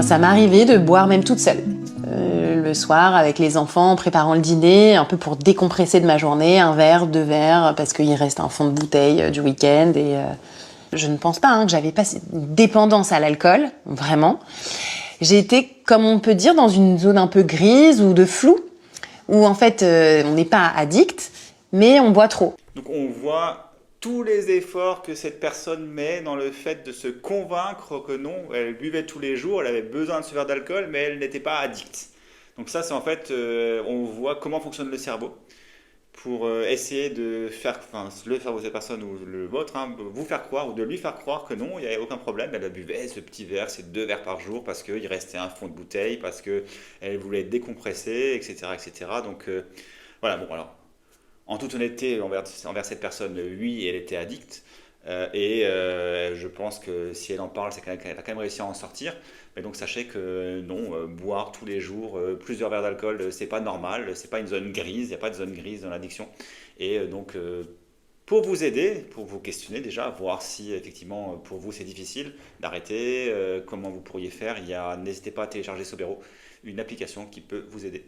Ça m'est arrivé de boire même toute seule. Le soir, avec les enfants, en préparant le dîner, un peu pour décompresser de ma journée, un verre, 2 verres, parce qu'il reste un fond de bouteille du week-end. Je ne pense pas que j'avais pas une dépendance à l'alcool, vraiment. J'ai été, comme on peut dire, dans une zone un peu grise ou de flou, où en fait, on n'est pas addict, mais on boit trop. Donc on voit tous les efforts que cette personne met dans le fait de se convaincre que non, elle buvait tous les jours, elle avait besoin de ce verre d'alcool, mais elle n'était pas addicte. Donc ça, c'est en fait, on voit comment fonctionne le cerveau pour essayer de faire, enfin, le cerveau de cette personne ou le vôtre, hein, vous faire croire ou de lui faire croire que non, il n'y avait aucun problème, elle buvait ce petit verre, ces 2 verres par jour parce qu'il restait un fond de bouteille, parce qu'elle voulait décompresser, etc. etc. Donc voilà, bon alors en toute honnêteté envers cette personne, oui, elle était addicte. Je pense que si elle en parle, c'est qu'elle a quand même réussi à en sortir. Mais donc sachez que non, boire tous les jours plusieurs verres d'alcool, c'est pas normal, c'est pas une zone grise, il n'y a pas de zone grise dans l'addiction. Pour vous aider, pour vous questionner déjà, voir si effectivement pour vous c'est difficile d'arrêter, comment vous pourriez faire, n'hésitez pas à télécharger Sobero, une application qui peut vous aider.